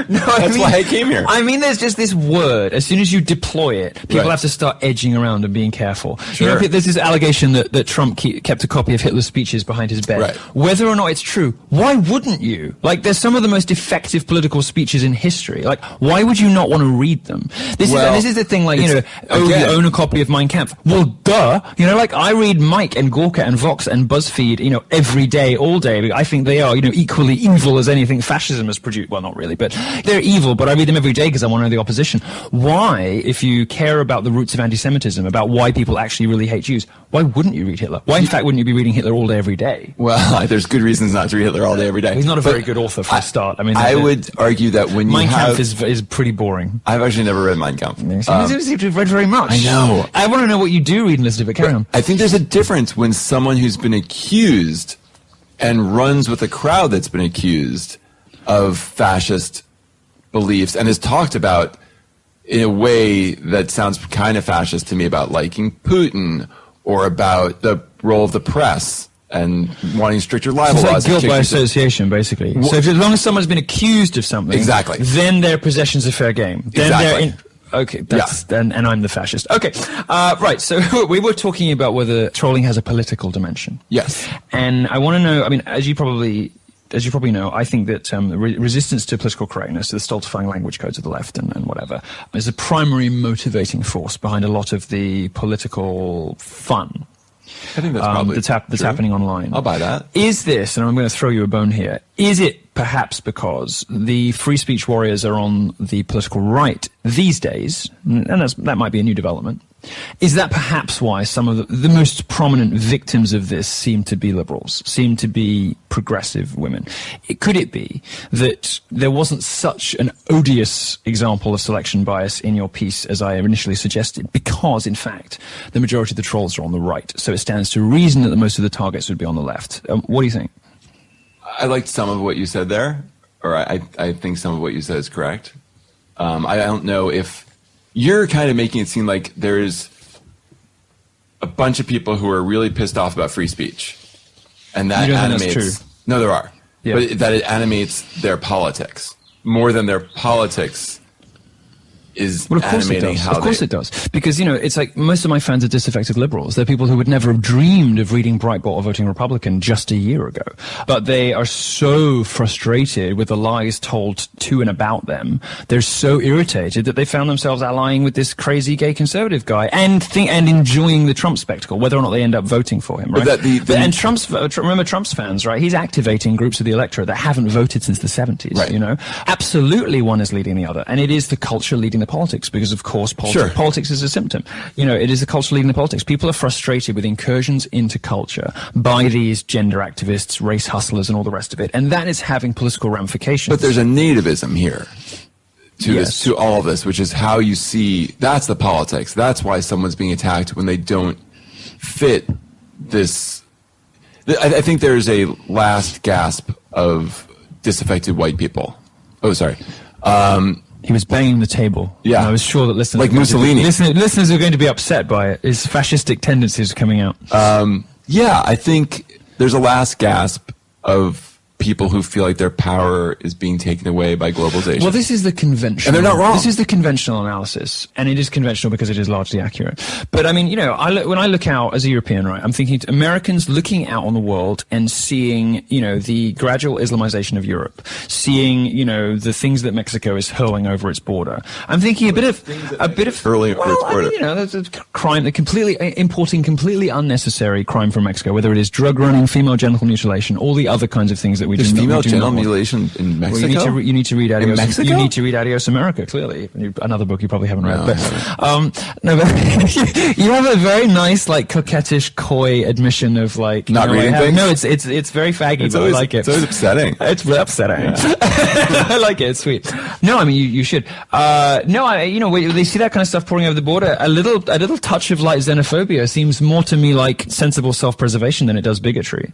That's why I came here. I mean, there's just this word. As soon as you deploy it, people have to start edging around and being careful. Sure. There's this allegation that Trump kept a copy of Hitler's speeches behind his bed. Right. Whether or not it's true, why wouldn't you? Like, there's some of the most effective political speeches in history. Like, why would you not want to read them? This is the thing, like, you own a copy of Mein Kampf. Well, duh. Like, I read Mike and Gorka and Vox and BuzzFeed, every day, all day. I think they are, equally evil as anything fascism has produced. Well, not really, but they're evil, but I read them every day because I want to know the opposition. Why, if you care about the roots of anti-Semitism, about why people actually really hate Jews, why wouldn't you read Hitler? Why, in fact, wouldn't you be reading Hitler all day, every day? Well, there's good reasons not to read Hitler all day, every day. He's not a very good author for a start. I mean, I would argue that when Mein Kampf is pretty boring. I've actually never read Mein Kampf. You seem to have read very much. I know. I want to know what you do read and listen to it. Carry on. I think there's a difference when someone who's been accused and runs with a crowd that's been accused of fascist beliefs and is talked about in a way that sounds kind of fascist to me, about liking Putin or about the role of the press and wanting stricter libel laws. It's like guilt by association, basically. So as long as someone's been accused of something, exactly, then their possession's a fair game. Then exactly. Okay, and I'm the fascist. Okay, right, so we were talking about whether trolling has a political dimension. Yes. And I want to know, I mean, as you probably know, I think that resistance to political correctness, the stultifying language codes of the left and whatever, is a primary motivating force behind a lot of the political fun. I think that's probably that's happening online. I'll buy that. Is this, and I'm going to throw you a bone here, is it perhaps because the free speech warriors are on the political right these days, and that might be a new development, is that perhaps why some of the most prominent victims of this seem to be liberals, seem to be progressive women? Could it be that there wasn't such an odious example of selection bias in your piece as I initially suggested, because, in fact, the majority of the trolls are on the right, so it stands to reason that most of the targets would be on the left? What do you think? I liked some of what you said there, or I think some of what you said is correct. I don't know if you're kind of making it seem like there's a bunch of people who are really pissed off about free speech, and that animates. That's true. No, there are, but that it animates their politics more than their politics is animating how. Of course it does, because it's like most of my fans are disaffected liberals. They're people who would never have dreamed of reading Breitbart or voting Republican just a year ago, but they are so frustrated with the lies told to and about them. They're so irritated that they found themselves allying with this crazy gay conservative guy and enjoying the Trump spectacle, whether or not they end up voting for him. Right? And remember Trump's fans, right? He's activating groups of the electorate that haven't voted since the 70s. Right. Absolutely, one is leading the other, and it is the culture leading the politics, because of course politics is a symptom. It is the culture leading the politics. People are frustrated with incursions into culture by these gender activists, race hustlers, and all the rest of it, and that is having political ramifications. But there's a nativism here to all of this, which is how you see, that's the politics. That's why someone's being attacked when they don't fit this. I think there's a last gasp of disaffected white people. Oh, sorry. He was banging the table. Yeah. And I was sure that listeners, like Mussolini. Listeners are going to be upset by it. His fascistic tendencies coming out. I think there's a last gasp of people who feel like their power is being taken away by globalization. Well, this is the conventional. And they're not wrong. This is the conventional analysis, and it is conventional because it is largely accurate. But I mean, when I look out as a European, right, I'm thinking to Americans looking out on the world and seeing, the gradual Islamization of Europe, seeing, the things that Mexico is hurling over its border. I'm thinking a bit of hurling over its border. There's a crime that importing completely unnecessary crime from Mexico, whether it is drug running, female genital mutilation, all the other kinds of things that we There's do female genital mutilation in Mexico? Well, you need to read Adios. In Mexico? You need to read Adios America, clearly. Another book you probably haven't read. No, But you have a very nice, coquettish, coy admission of, not reading things? No, it's very faggy, but I like it. It's always upsetting. It's really upsetting. Yeah. I like it. It's sweet. No, I mean, you should. When they see that kind of stuff pouring over the border, a little touch of, xenophobia seems more to me like sensible self-preservation than it does bigotry.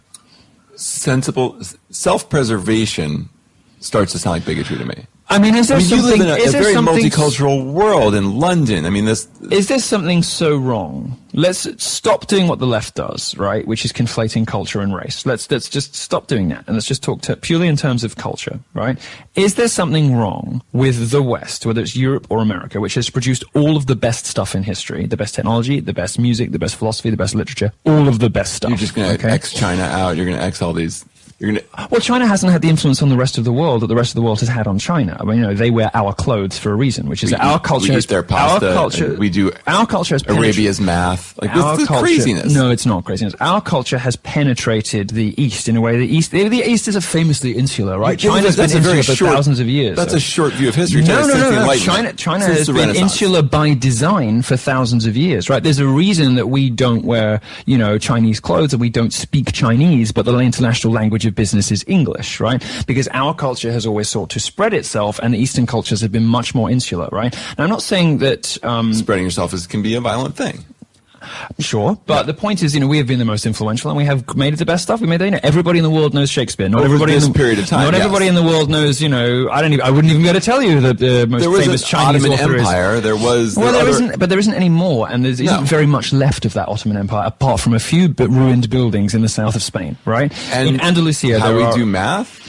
Sensible self-preservation starts to sound like bigotry to me. I mean, is there something? You live in a very multicultural world in London. I mean, is there something so wrong? Let's stop doing what the left does, right? Which is conflating culture and race. Let's just stop doing that, and let's just talk purely in terms of culture, right? Is there something wrong with the West, whether it's Europe or America, which has produced all of the best stuff in history, the best technology, the best music, the best philosophy, the best literature, all of the best stuff? You're just going to X China out. You're going to X all these. Well, China hasn't had the influence on the rest of the world that the rest of the world has had on China. I mean, they wear our clothes for a reason, which is our culture. We eat their pasta. Our culture has Arabia's math. Like, this is craziness. No, it's not craziness. Our culture has penetrated the East in a way. The East is a famously insular, right? China's been insular for thousands of years. That's a short view of history. No. China has been insular by design for thousands of years, right? There's a reason that we don't wear, Chinese clothes and we don't speak Chinese, but the international language of business is English, right? Because our culture has always sought to spread itself, and the Eastern cultures have been much more insular, right? And I'm not saying that spreading yourself can be a violent thing. Sure, but the point is, we have been the most influential, and we have made the best stuff. We made everybody in the world knows Shakespeare. Not everybody in the period of time. Not everybody in the world knows. I wouldn't even be able to tell you that the most famous Chinese Ottoman author Empire. is. There was. There isn't any more, and there isn't very much left of that Ottoman Empire, apart from a few ruined buildings in the south of Spain, right? And in Andalusia, how we do math.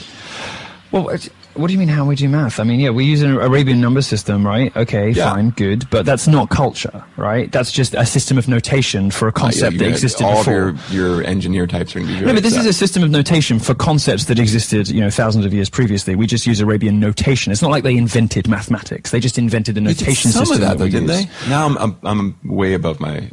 Well. What do you mean how we do math? I mean, we use an Arabian number system, right? Okay, fine, good. But that's not culture, right? That's just a system of notation for a concept that existed before. All of your engineer types are going to be very but this is a system of notation for concepts that existed, thousands of years previously. We just use Arabian notation. It's not like they invented mathematics. They just invented a notation system. Some of that, though, didn't they? Now I'm way above my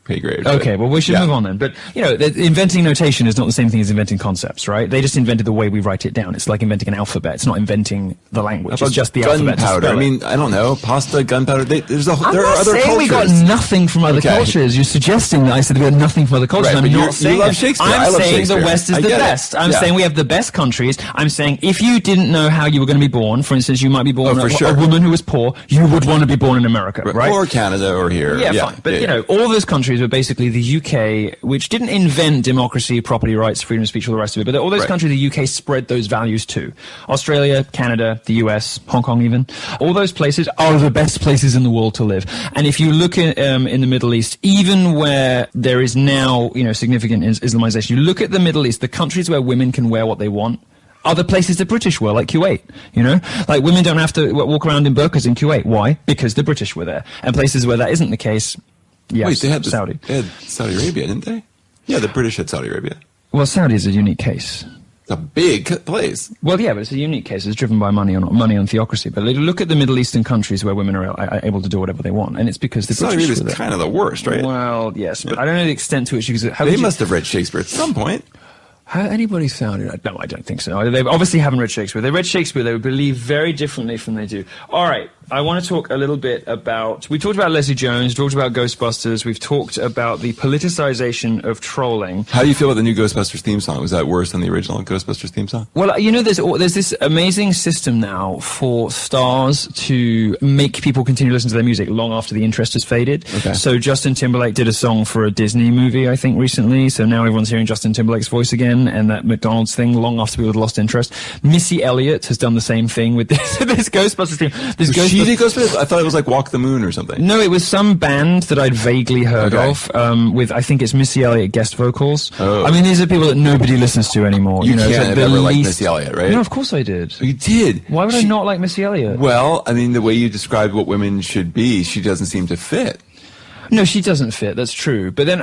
pay grade. Okay, well, we should move on then. But, inventing notation is not the same thing as inventing concepts, right? They just invented the way we write it down. It's like inventing an alphabet. It's not inventing the language. It's just the alphabet. Gunpowder. I mean, I don't know. Pasta, gunpowder. There are other cultures. We got nothing from other cultures. You're suggesting that I said we got nothing from other cultures. Right, I'm not saying you love Shakespeare. I'm saying the West is the best. I'm saying we have the best countries. I'm saying if you didn't know how you were going to be born, for instance, you might be born a woman who was poor, you would want to be born in America, right? Or Canada or here. Yeah, fine. But, all those countries were basically the UK, which didn't invent democracy, property rights, freedom of speech, all the rest of it, but all those countries, the UK spread those values to. Australia, Canada, the US, Hong Kong even. All those places are the best places in the world to live. And if you look at, in the Middle East, even where there is now, significant Islamization, you look at the Middle East, the countries where women can wear what they want, other places the British were, like Kuwait, Like women don't have to walk around in burqas in Kuwait. Why? Because the British were there. And places where that isn't the case, yes, wait, they had Saudi. They had Saudi Arabia, didn't they? Yeah, the British had Saudi Arabia. Well, Saudi is a unique case. It's a big place. Well, yeah, but it's a unique case. It's driven by money on theocracy. But look at the Middle Eastern countries where women are able to do whatever they want, and it's because the Saudi British Arabia were is kind of the worst, right? Well, yes, but I don't know the extent to which they must have read Shakespeare at some point. Anybody sounded? No, I don't think so. They obviously haven't read Shakespeare. They read Shakespeare. They would believe very differently from they do. All right. I want to talk a little bit about... We talked about Leslie Jones, talked about Ghostbusters, we've talked about the politicization of trolling. How do you feel about the new Ghostbusters theme song? Was that worse than the original Ghostbusters theme song? Well, there's this amazing system now for stars to make people continue to listen to their music long after the interest has faded. Okay. So Justin Timberlake did a song for a Disney movie, I think, recently. So now everyone's hearing Justin Timberlake's voice again, and that McDonald's thing long after people had lost interest. Missy Elliott has done the same thing with this Ghostbusters theme. She did Ghostbusters? I thought it was like Walk the Moon or something. No, it was some band that I'd vaguely heard of, with, I think it's Missy Elliott guest vocals. Oh. I mean, these are people that nobody listens to anymore. You can't have ever liked Missy Elliott, right? No, of course I did. You did? Why would I not like Missy Elliott? Well, I mean, the way you described what women should be, she doesn't seem to fit. No, she doesn't fit, that's true. But then...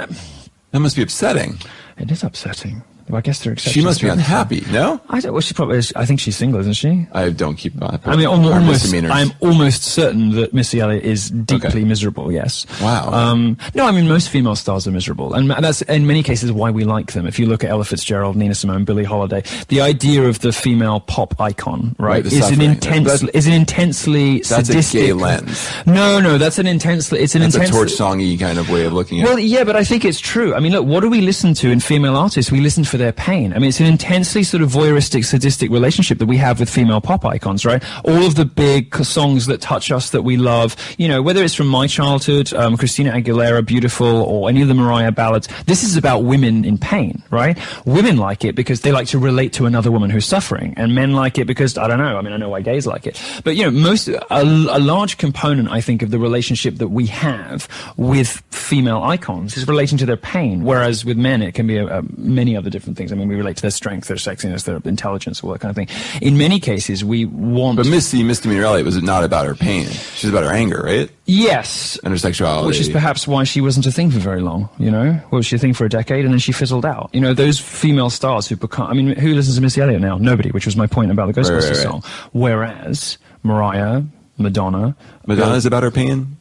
That must be upsetting. It is upsetting. Well, I guess they're exceptions. She must be unhappy, no? I don't. Well, she probably is. I think she's single, isn't she? I don't keep on. I mean, I'm almost certain that Missy Elliott is deeply miserable. Yes. Wow. No, I mean most female stars are miserable, and that's in many cases why we like them. If you look at Ella Fitzgerald, Nina Simone, Billie Holiday, the idea of the female pop icon, right, is an intensely that's sadistic. a gay lens. No, that's an intensely. It's a torch songy kind of way of looking at it. Well, yeah, but I think it's true. I mean, look, what do we listen to in female artists? We listen for their pain. I mean, it's an intensely sort of voyeuristic, sadistic relationship that we have with female pop icons, right? All of the big songs that touch us that we love, you know, whether it's from my childhood, Christina Aguilera, Beautiful, or any of the Mariah ballads, this is about women in pain, right? Women like it because they like to relate to another woman who's suffering, and men like it because, I don't know, I mean, I know why gays like it. But, you know, a large component, I think, of the relationship that we have with female icons is relating to their pain, whereas with men it can be many other different things. I mean, we relate to their strength, their sexiness, their intelligence, all that kind of thing. In many cases, we want... But Misty Minarelli was not about her pain. She's about her anger, right? Yes. And her sexuality. Which is perhaps why she wasn't a thing for very long, you know? Well, she was a thing for a decade, and then she fizzled out. You know, those female stars who become... I mean, who listens to Missy Elliott now? Nobody, which was my point about the Ghostbusters song. Whereas Mariah, Madonna... Madonna's about her pain?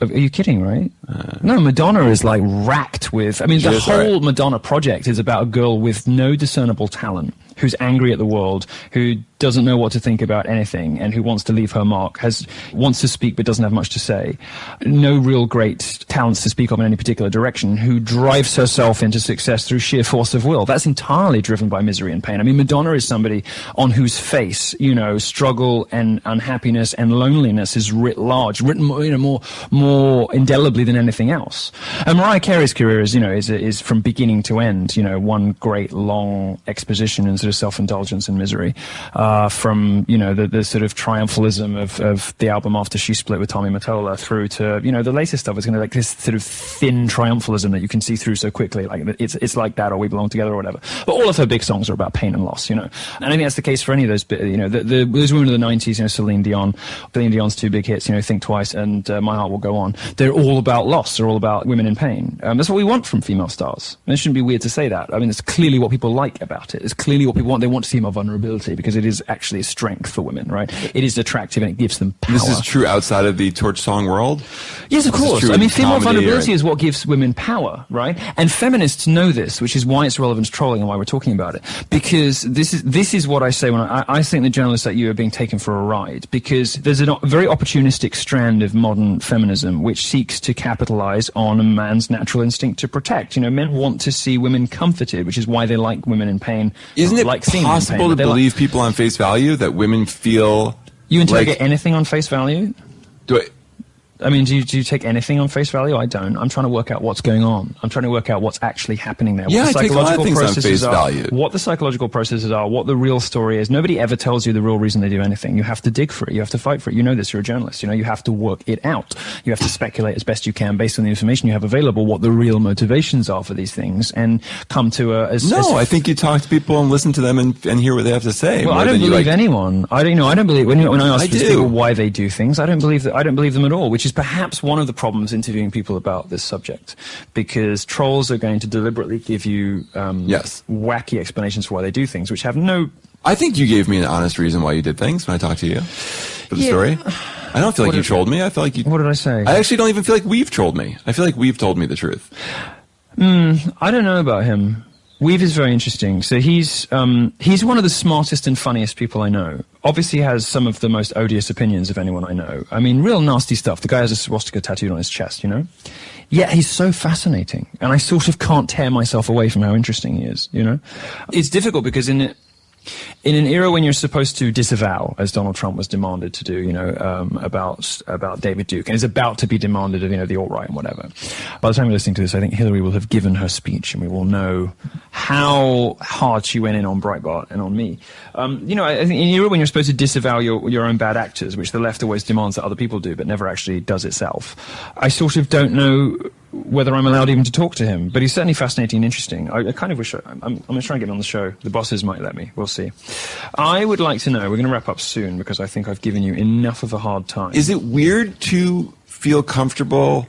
Are you kidding, right? No, Madonna is like racked with... I mean, the whole Madonna project is about a girl with no discernible talent, who's angry at the world, who doesn't know what to think about anything, and who wants to leave her mark, wants to speak but doesn't have much to say, no real great talents to speak of in any particular direction, who drives herself into success through sheer force of will. That's entirely driven by misery and pain. I mean, Madonna is somebody on whose face, you know, struggle and unhappiness and loneliness is writ large, written, you know, more indelibly than anything else. And Mariah Carey's career is, you know, is from beginning to end, you know, one great long exposition and sort of self-indulgence and misery. From, you know, the sort of triumphalism of the album after she split with Tommy Mottola through to, you know, the latest stuff is going to like this sort of thin triumphalism that you can see through so quickly. Like it's like that, or We Belong Together, or whatever. But all of her big songs are about pain and loss, you know. And I think that's the case for any of those, you know, those women of the 90s, you know, Celine Dion's two big hits, you know, Think Twice and My Heart Will Go On. They're all about loss. They're all about women in pain. That's what we want from female stars. And it shouldn't be weird to say that. I mean, it's clearly what people like about it. It's clearly what people want. They want to see more vulnerability because it is actually a strength for women, right? It is attractive and it gives them power. This is true outside of the torch song world? Yes, of course. I mean, female vulnerability is what gives women power, right? And feminists know this, which is why it's relevant to trolling and why we're talking about it. Because this is what I say when I think the journalists like you are being taken for a ride. Because there's a very opportunistic strand of modern feminism which seeks to capitalize on a man's natural instinct to protect. You know, men want to see women comforted, which is why they like women in pain. Isn't it possible to believe people on face value, that women feel... You interrogate anything on face value? Do I mean, do you take anything on face value? I don't. I'm trying to work out what's going on. I'm trying to work out what's actually happening there. Yeah, what the I take a lot of things on face value. What the psychological processes are, what the real story is. Nobody ever tells you the real reason they do anything. You have to dig for it. You have to fight for it. You know this. You're a journalist. You know, you have to work it out. You have to speculate as best you can based on the information you have available what the real motivations are for these things and come to I think you talk to people and listen to them and hear what they have to say. Well, I don't believe anyone. I don't believe when I ask people why they do things, I don't believe them at all, which is perhaps one of the problems interviewing people about this subject, because trolls are going to deliberately give you wacky explanations for why they do things, which have no... I think you gave me an honest reason why you did things when I talked to you for the story. I don't feel like you trolled me. I feel like you... What did I say? I actually don't even feel like we've trolled me. I feel like we've told me the truth. I don't know about him. Weave is very interesting. So he's one of the smartest and funniest people I know. Obviously has some of the most odious opinions of anyone I know. I mean, real nasty stuff. The guy has a swastika tattooed on his chest, you know? Yet he's so fascinating. And I sort of can't tear myself away from how interesting he is, you know? It's difficult because in an era when you're supposed to disavow, as Donald Trump was demanded to do, you know, about David Duke, and is about to be demanded of, you know, the alt-right and whatever. By the time we're listening to this, I think Hillary will have given her speech, and we will know how hard she went in on Breitbart and on me. You know, I think in an era when you're supposed to disavow your own bad actors, which the left always demands that other people do, but never actually does itself, I sort of don't know whether I'm allowed even to talk to him, but he's certainly fascinating and interesting. I kind of wish I'm going to try and get him on the show. The bosses might let me. We'll see. I would like to know, we're going to wrap up soon because I think I've given you enough of a hard time. Is it weird to feel comfortable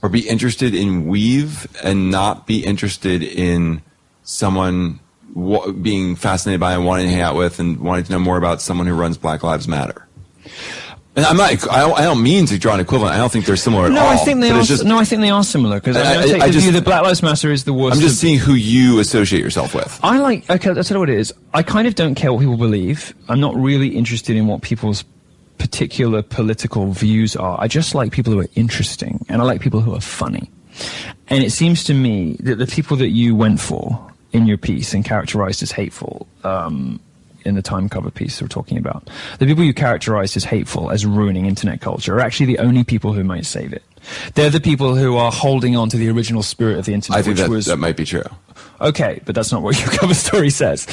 or be interested in Weave and not be interested in someone being fascinated by and wanting to hang out with and wanting to know more about someone who runs Black Lives Matter? And I don't mean to draw an equivalent. I don't think they're similar at all. I think they are similar, because I take the view that Black Lives Matter is the worst. I'm just seeing who you associate yourself with. Okay, that's what it is. I kind of don't care what people believe. I'm not really interested in what people's particular political views are. I just like people who are interesting, and I like people who are funny. And it seems to me that the people that you went for, in your piece and characterized as hateful, in the time cover piece we're talking about, the people you characterized as hateful, as ruining internet culture, are actually the only people who might save it. They're the people who are holding on to the original spirit of the internet. I think that might be true. Okay, but that's not what your cover story says.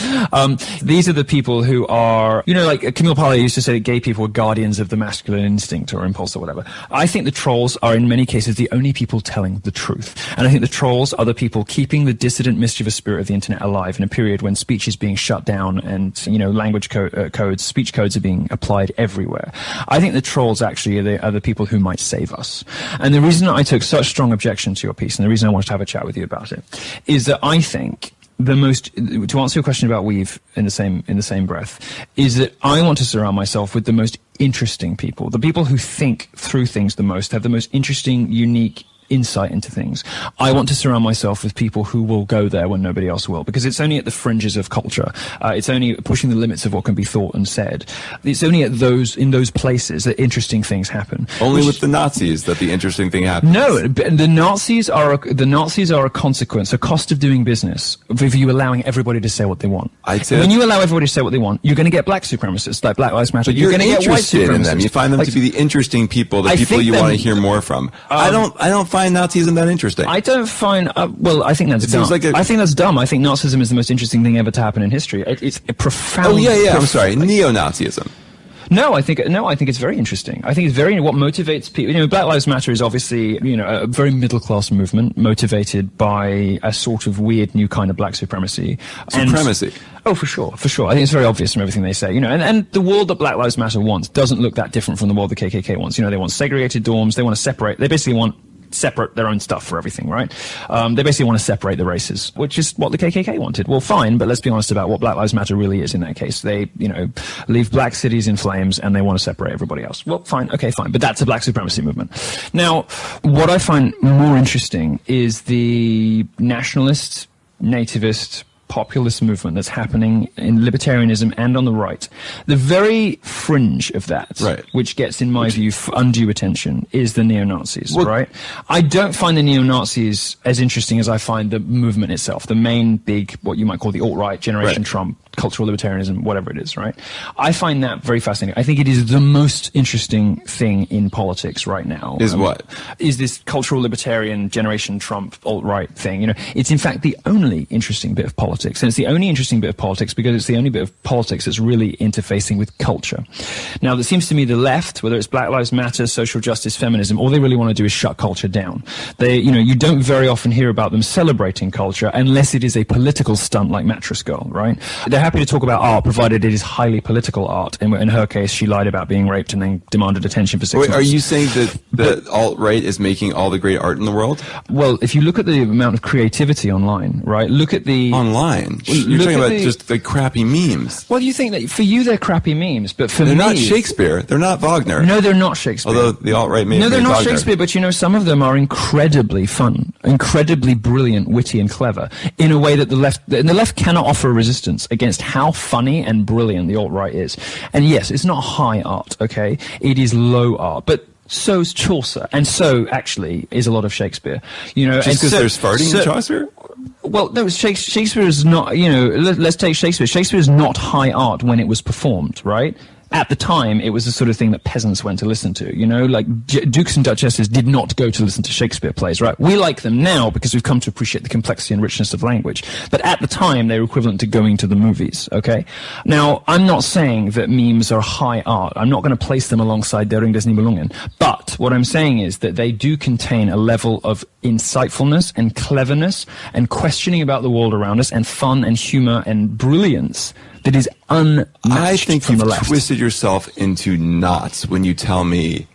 These are the people who are, like Camille Paglia used to say that gay people were guardians of the masculine instinct or impulse or whatever. I think the trolls are in many cases the only people telling the truth. And I think the trolls are the people keeping the dissident, mischievous spirit of the internet alive in a period when speech is being shut down and, language codes, speech codes are being applied everywhere. I think the trolls actually are the people who might save us. And the reason I took such strong objection to your piece, and the reason I wanted to have a chat with you about it, is that I think to answer your question about weave in the same breath, is that I want to surround myself with the most interesting people, the people who think through things the most, have the most interesting, unique insight into things. I want to surround myself with people who will go there when nobody else will, because it's only at the fringes of culture. It's only pushing the limits of what can be thought and said. It's only in those places that interesting things happen. Only with the Nazis that the interesting thing happens. No, the Nazis are a consequence, a cost of doing business, of you allowing everybody to say what they want. When you allow everybody to say what they want, you're going to get black supremacists, like Black Lives Matter. But you're going to get white supremacists. In them. You find them to be the interesting people, the people you want to hear more from. I don't find Nazism that interesting. I don't find. I think that's dumb. I think that's dumb. I think Nazism is the most interesting thing ever to happen in history. It's a profound. Oh yeah. I'm sorry, neo-Nazism. No, I think it's very interesting. I think it's very what motivates people. Black Lives Matter is obviously a very middle class movement motivated by a sort of weird new kind of black supremacy. Oh, for sure. I think it's very obvious from everything they say. And the world that Black Lives Matter wants doesn't look that different from the world the KKK wants. They want segregated dorms. They want to separate. They basically want separate their own stuff for everything, right? They basically want to separate the races, which is what the KKK wanted. Well, fine, but let's be honest about what Black Lives Matter really is in that case. They, leave black cities in flames and they want to separate everybody else. Well, fine, okay, fine. But that's a black supremacy movement. Now, what I find more interesting is the nationalist, nativist, populist movement that's happening in libertarianism and on the right. The very fringe of that, right, which gets, in my view, undue attention, is the neo-Nazis, right? I don't find the neo-Nazis as interesting as I find the movement itself, the main big, what you might call the alt-right, Generation Trump, cultural libertarianism, whatever it is, right? I find that very fascinating. I think it is the most interesting thing in politics right now. Is this cultural libertarian, Generation Trump, alt-right thing. It's in fact the only interesting bit of politics. And it's the only interesting bit of politics because it's the only bit of politics that's really interfacing with culture. Now, it seems to me the left, whether it's Black Lives Matter, social justice, feminism, all they really want to do is shut culture down. You don't very often hear about them celebrating culture unless it is a political stunt like Mattress Girl, right? They're happy to talk about art, provided it is highly political art. And in her case, she lied about being raped and then demanded attention for 6 months. Are you saying that the alt-right is making all the great art in the world? Well, if you look at the amount of creativity online, right? Look at the... Online? You're talking about just the crappy memes. Well, you think that for you they're crappy memes, but for me... They're not Shakespeare. They're not Wagner. No, they're not Shakespeare. Although the alt-right made No, they're not Wagner. Shakespeare, but some of them are incredibly fun, incredibly brilliant, witty and clever, in a way that the left cannot offer a resistance against how funny and brilliant the alt-right is. And yes, it's not high art, okay? It is low art, but so's Chaucer, and so actually is a lot of Shakespeare. Just because there's farting in Chaucer? Well, no, Shakespeare is not, let's take Shakespeare. Shakespeare is not high art when it was performed, right? At the time, it was the sort of thing that peasants went to listen to, like dukes and duchesses did not go to listen to Shakespeare plays, right? We like them now because we've come to appreciate the complexity and richness of language. But at the time, they were equivalent to going to the movies, okay? Now, I'm not saying that memes are high art. I'm not going to place them alongside Der Ring des Nibelungen. But what I'm saying is that they do contain a level of insightfulness and cleverness and questioning about the world around us and fun and humor and brilliance that is unmatched. I think you've twisted yourself into knots when you tell me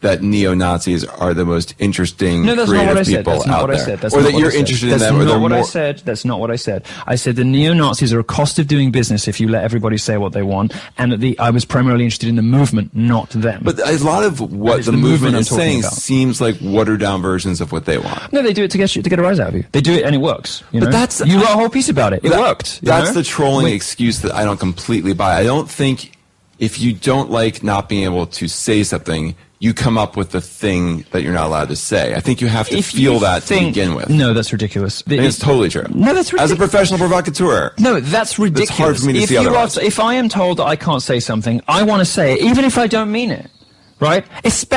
that neo-Nazis are the most interesting creative people out there. Or that you're interested in them. That's not what I said. That's not what I said. I said the neo-Nazis are a cost of doing business if you let everybody say what they want, and that I was primarily interested in the movement, not them. But a lot of what the movement is saying seems like watered-down versions of what they want. No, they do it to get a rise out of you. They do it and it works. But that's... You wrote a whole piece about it. It worked. That's the trolling excuse that I don't completely buy. I don't think if you don't like not being able to say something, you come up with the thing that you're not allowed to say. I think you have to feel that to begin with. No, that's ridiculous. It's totally true. No, that's ridiculous. As a professional provocateur. No, that's ridiculous. It's hard for me to see otherwise. If I am told that I can't say something, I want to say it, even if I don't mean it. Right?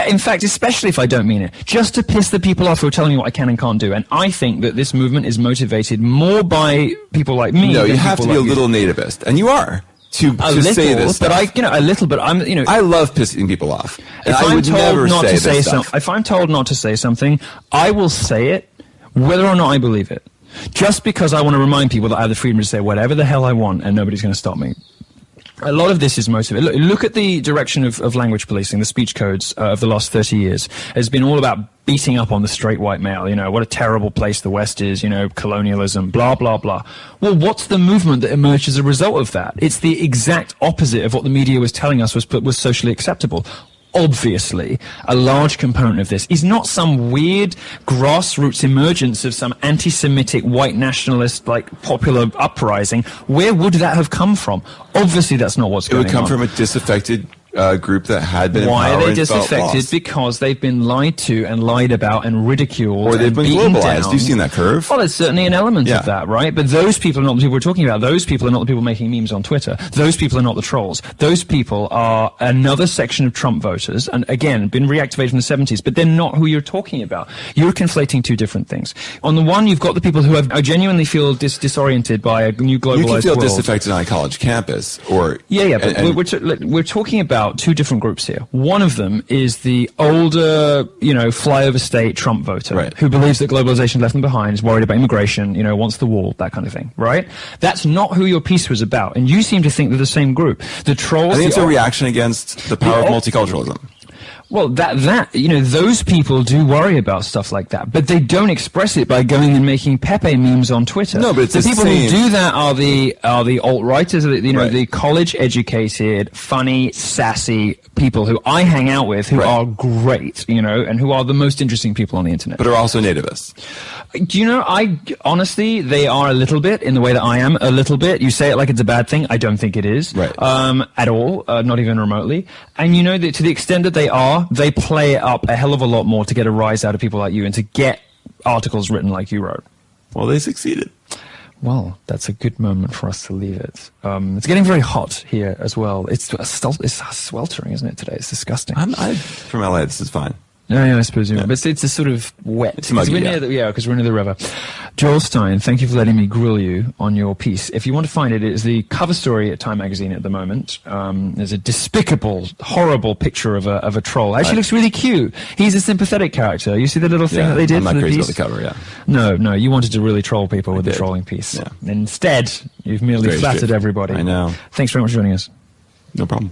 In fact, especially if I don't mean it. Just to piss the people off who are telling me what I can and can't do. And I think that this movement is motivated more by people like me. No, you have to be a little nativist. And you are. To say this stuff. But I love pissing people off. If I'm told not to say something, if I'm told not to say something, I will say it, whether or not I believe it. Just because I want to remind people that I have the freedom to say whatever the hell I want, and nobody's going to stop me. A lot of this is motivated. Look at the direction of language policing, the speech codes of the last 30 years. It's been all about beating up on the straight white male. You know, what a terrible place the West is, you know, colonialism, blah, blah, blah. Well, what's the movement that emerged as a result of that? It's the exact opposite of what the media was telling us was socially acceptable. Obviously, a large component of this is not some weird grassroots emergence of some anti-Semitic white nationalist, like, popular uprising. Where would that have come from? Obviously, that's not what's going on. It would come from a disaffected group that had been Why in power are they disaffected? Because they've been lied to and lied about and ridiculed. Or they've been globalized. Down. You've seen that curve. Well, there's certainly an element of that, right? But those people are not the people we're talking about. Those people are not the people making memes on Twitter. Those people are not the trolls. Those people are another section of Trump voters, and again, been reactivated from the 70s, but they're not who you're talking about. You're conflating two different things. On the one, you've got the people who genuinely feel disoriented by a new globalized world. You can feel disaffected on a college campus, or... Yeah, but we're talking about two different groups here. One of them is the older, flyover state Trump voter who believes that globalization left them behind, is worried about immigration, wants the wall, that kind of thing, right? That's not who your piece was about, and you seem to think they're the same group. The trolls... I think it's a reaction against the power of multiculturalism. Well, those people do worry about stuff like that, but they don't express it by going and making Pepe memes on Twitter. No, but it's the people who do that are the alt-righters, the college-educated, funny, sassy people who I hang out with, who are great, and who are the most interesting people on the internet. But are also nativists. Honestly, they are a little bit, in the way that I am a little bit. You say it like it's a bad thing. I don't think it is. Right. At all, not even remotely. And that to the extent that they play it up a hell of a lot more to get a rise out of people like you and to get articles written like you wrote. Well, they succeeded. Well, that's a good moment for us to leave it. It's getting very hot here as well. It's sweltering, isn't it, today? It's disgusting. From LA, this is fine. Yeah, I suppose you are. But it's a sort of wet. It's muggy, because we're near the river. Joel Stein, thank you for letting me grill you on your piece. If you want to find it, it is the cover story at Time Magazine at the moment. There's a despicable, horrible picture of a troll. Actually looks really cute. He's a sympathetic character. You see the little thing that they did for the piece? I'm not crazy about the cover, yeah. No, you wanted to really troll people with the trolling piece. Yeah. Instead, you've merely flattered everybody. I know. Thanks very much for joining us. No problem.